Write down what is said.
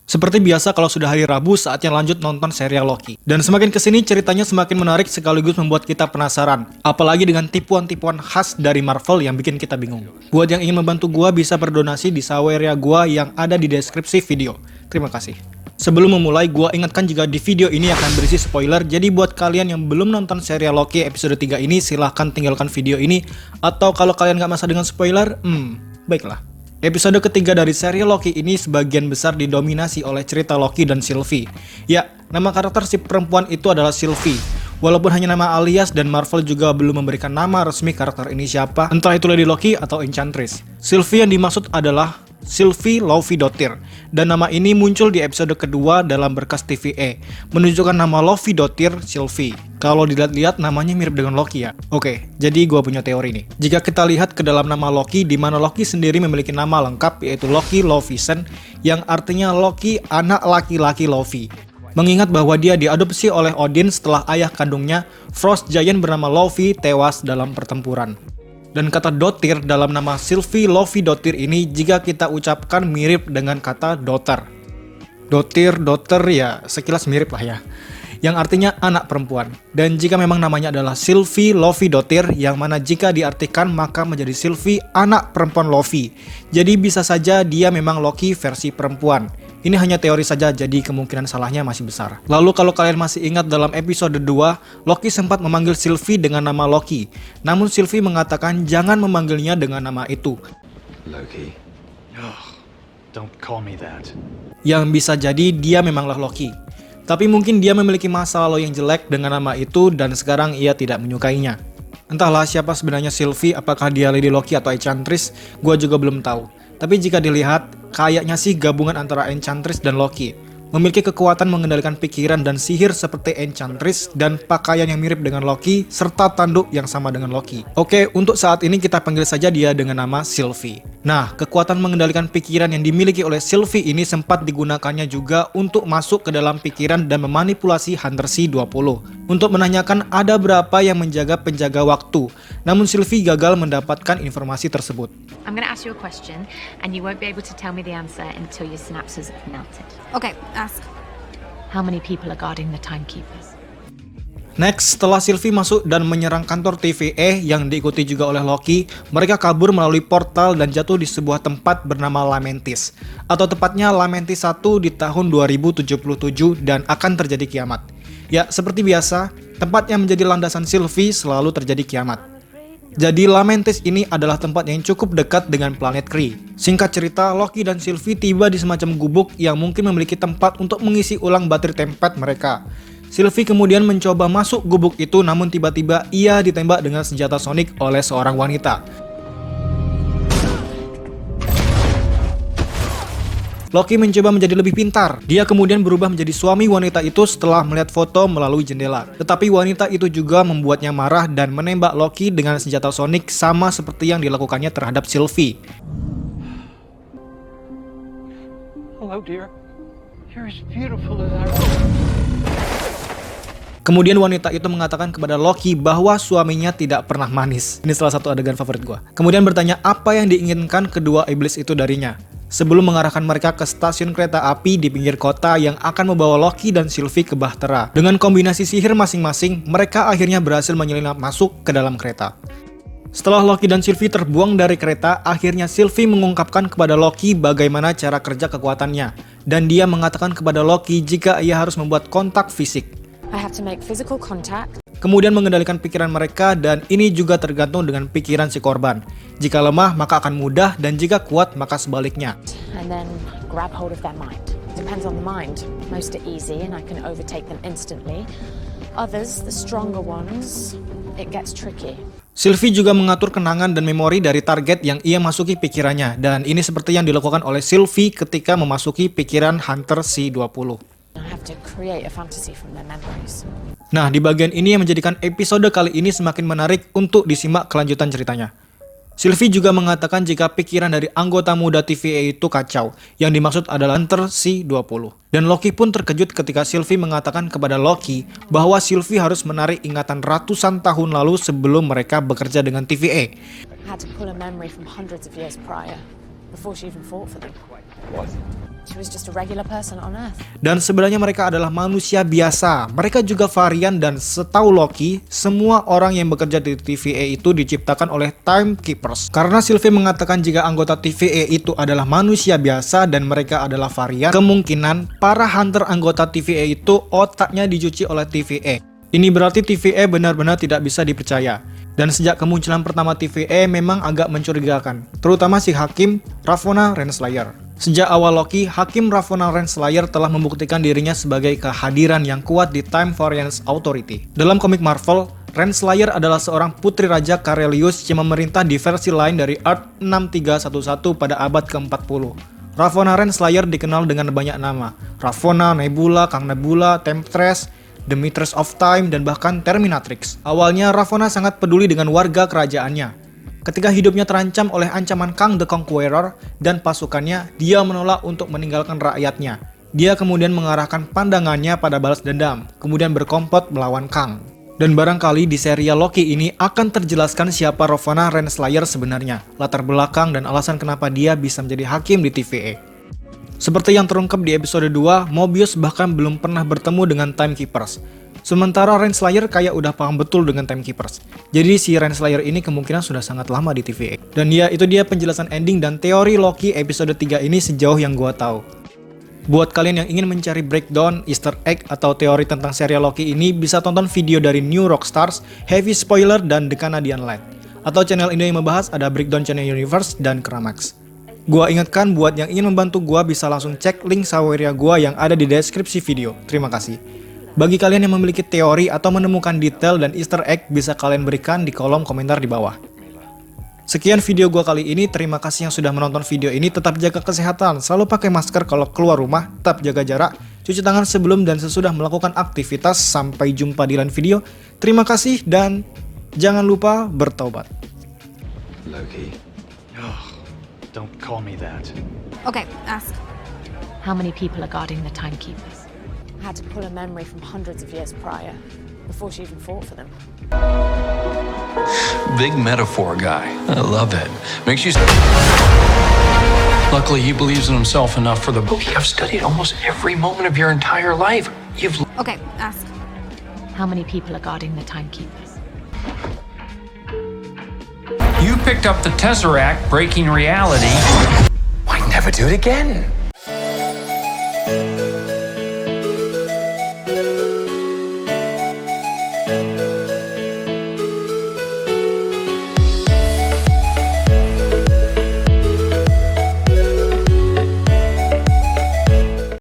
Seperti biasa kalau sudah hari Rabu, saatnya lanjut nonton serial Loki. Dan semakin kesini ceritanya semakin menarik sekaligus membuat kita penasaran. Apalagi dengan tipuan-tipuan khas dari Marvel yang bikin kita bingung. Buat yang ingin membantu gua bisa berdonasi di Saweria gua yang ada di deskripsi video. Terima kasih. Sebelum memulai, gua ingatkan jika di video ini akan berisi spoiler, jadi buat kalian yang belum nonton serial Loki episode 3 ini, silahkan tinggalkan video ini. Atau kalau kalian gak masalah dengan spoiler, baiklah. Episode ketiga dari serial Loki ini sebagian besar didominasi oleh cerita Loki dan Sylvie. Ya, nama karakter si perempuan itu adalah Sylvie. Walaupun hanya nama alias dan Marvel juga belum memberikan nama resmi karakter ini siapa, entah itu Lady Loki atau Enchantress. Sylvie yang dimaksud adalah Sylvie Lovidottir, dan nama ini muncul di episode kedua dalam berkas TVA, menunjukkan nama Lovidottir Sylvie. Kalau dilihat-lihat namanya mirip dengan Loki ya. Oke, jadi gua punya teori nih. Jika kita lihat ke dalam nama Loki, di mana Loki sendiri memiliki nama lengkap yaitu Loki Lovisen, yang artinya Loki anak laki-laki Lovi. Mengingat bahwa dia diadopsi oleh Odin setelah ayah kandungnya, Frost Giant bernama Lovi, tewas dalam pertempuran. Dan kata Dottir dalam nama Sylvie Lovidottir ini jika kita ucapkan mirip dengan kata daughter. Daughter ya sekilas mirip lah ya. Yang artinya anak perempuan. Dan jika memang namanya adalah Sylvie Lovidottir, yang mana jika diartikan maka menjadi Sylvie anak perempuan Lovi. Jadi bisa saja dia memang Loki versi perempuan. Ini hanya teori saja, jadi kemungkinan salahnya masih besar. Lalu kalau kalian masih ingat dalam episode 2, Loki sempat memanggil Sylvie dengan nama Loki. Namun Sylvie mengatakan jangan memanggilnya dengan nama itu. Loki. Don't call me that. Yang bisa jadi dia memanglah Loki. Tapi mungkin dia memiliki masa lalu yang jelek dengan nama itu dan sekarang ia tidak menyukainya. Entahlah siapa sebenarnya Sylvie, apakah dia Lady Loki atau Enchantress, gua juga belum tahu. Tapi jika dilihat, kayaknya sih gabungan antara Enchantress dan Loki. Memiliki kekuatan mengendalikan pikiran dan sihir seperti Enchantress dan pakaian yang mirip dengan Loki serta tanduk yang sama dengan Loki. Oke, untuk saat ini kita panggil saja dia dengan nama Sylvie. Nah, kekuatan mengendalikan pikiran yang dimiliki oleh Sylvie ini sempat digunakannya juga untuk masuk ke dalam pikiran dan memanipulasi Hunter C-20 untuk menanyakan ada berapa yang menjaga penjaga waktu. Namun Sylvie gagal mendapatkan informasi tersebut. I'm going to ask you a question, and you won't be able to tell me the answer until your synapses have melted. Okay, ask. How many people are guarding the timekeepers? Next, setelah Sylvie masuk dan menyerang kantor TVA yang diikuti juga oleh Loki, mereka kabur melalui portal dan jatuh di sebuah tempat bernama Lamentis. Atau tepatnya Lamentis 1 di tahun 2077 dan akan terjadi kiamat. Ya, seperti biasa, tempat yang menjadi landasan Sylvie selalu terjadi kiamat. Jadi Lamentis ini adalah tempat yang cukup dekat dengan planet Kree. Singkat cerita, Loki dan Sylvie tiba di semacam gubuk yang mungkin memiliki tempat untuk mengisi ulang baterai tempat mereka. Sylvie kemudian mencoba masuk gubuk itu, namun tiba-tiba ia ditembak dengan senjata sonik oleh seorang wanita. Loki mencoba menjadi lebih pintar. Dia kemudian berubah menjadi suami wanita itu setelah melihat foto melalui jendela. Tetapi wanita itu juga membuatnya marah dan menembak Loki dengan senjata sonik sama seperti yang dilakukannya terhadap Sylvie. Hello, dear. You're as beautiful as I. Kemudian wanita itu mengatakan kepada Loki bahwa suaminya tidak pernah manis. Ini salah satu adegan favorit gua. Kemudian bertanya apa yang diinginkan kedua iblis itu darinya. Sebelum mengarahkan mereka ke stasiun kereta api di pinggir kota yang akan membawa Loki dan Sylvie ke Bahtera. Dengan kombinasi sihir masing-masing, mereka akhirnya berhasil menyelinap masuk ke dalam kereta. Setelah Loki dan Sylvie terbuang dari kereta, akhirnya Sylvie mengungkapkan kepada Loki bagaimana cara kerja kekuatannya. Dan dia mengatakan kepada Loki jika ia harus membuat kontak fisik. I have to make physical contact. Kemudian mengendalikan pikiran mereka, dan ini juga tergantung dengan pikiran si korban. Jika lemah maka akan mudah, dan jika kuat maka sebaliknya. And then grab hold of their mind. Depends on the mind. Most are easy and I can overtake them instantly. Others, the stronger ones, it gets tricky. Sylvie juga mengatur kenangan dan memori dari target yang ia masuki pikirannya, dan ini seperti yang dilakukan oleh Sylvie ketika memasuki pikiran Hunter C-20. I have to create a fantasy from their memories. Nah, di bagian ini yang menjadikan episode kali ini semakin menarik untuk disimak kelanjutan ceritanya. Sylvie juga mengatakan jika pikiran dari anggota muda TVA itu kacau, yang dimaksud adalah Hunter C-20. Dan Loki pun terkejut ketika Sylvie mengatakan kepada Loki bahwa Sylvie harus menarik ingatan ratusan tahun lalu sebelum mereka bekerja dengan TVA. I had to pull a memory from hundreds of years prior, before she even fought for them. What? She was just a regular person on Earth. Dan sebenarnya mereka adalah manusia biasa. Mereka juga varian dan setahu Loki, semua orang yang bekerja di TVA itu diciptakan oleh Timekeepers. Karena Sylvie mengatakan jika anggota TVA itu adalah manusia biasa dan mereka adalah varian, kemungkinan para hunter anggota TVA itu otaknya dicuci oleh TVA. Ini berarti TVA benar-benar tidak bisa dipercaya. Dan sejak kemunculan pertama TVA memang agak mencurigakan, terutama si Hakim Ravonna Renslayer. Sejak awal Loki, Hakim Ravonna Renslayer telah membuktikan dirinya sebagai kehadiran yang kuat di Time Variance Authority. Dalam komik Marvel, Renslayer adalah seorang putri raja Karelius yang memerintah di versi lain dari Earth 6311 pada abad ke-40. Ravonna Renslayer dikenal dengan banyak nama, Ravonna, Nebula, Kang Nebula, Temptress, The Mistress of Time, dan bahkan Terminatrix. Awalnya Ravonna sangat peduli dengan warga kerajaannya. Ketika hidupnya terancam oleh ancaman Kang the Conqueror dan pasukannya, dia menolak untuk meninggalkan rakyatnya. Dia kemudian mengarahkan pandangannya pada balas dendam, kemudian berkomplot melawan Kang. Dan barangkali di serial Loki ini akan terjelaskan siapa Ravonna Renslayer sebenarnya, latar belakang dan alasan kenapa dia bisa menjadi hakim di TVA. Seperti yang terungkap di episode 2, Mobius bahkan belum pernah bertemu dengan Timekeepers. Sementara Renslayer kayak udah paham betul dengan Timekeepers. Jadi si Renslayer ini kemungkinan sudah sangat lama di TVA. Dan ya, itu dia penjelasan ending dan teori Loki episode 3 ini sejauh yang gua tahu. Buat kalian yang ingin mencari breakdown, easter egg, atau teori tentang serial Loki ini, bisa tonton video dari New Rockstars, Heavy Spoiler, dan The Canadian Light. Atau channel Indo yang membahas ada Breakdown Channel Universe dan Kramax. Gua ingatkan buat yang ingin membantu gua bisa langsung cek link Saweria gua yang ada di deskripsi video. Terima kasih. Bagi kalian yang memiliki teori atau menemukan detail dan easter egg, bisa kalian berikan di kolom komentar di bawah. Sekian video gua kali ini, terima kasih yang sudah menonton video ini, tetap jaga kesehatan, selalu pakai masker kalau keluar rumah, tetap jaga jarak, cuci tangan sebelum dan sesudah melakukan aktivitas, sampai jumpa di lain video, terima kasih dan jangan lupa bertobat. Loki. Don't call me that. Okay, ask. How many people are guarding the Timekeepers? I had to pull a memory from hundreds of years prior, before she even fought for them. Big metaphor guy. I love it. Makes you... Luckily, he believes in himself enough for the book. I've studied almost every moment of your entire life. You've... Okay, ask. How many people are guarding the Timekeepers? You picked up the Tesseract, breaking reality. Why never do it again?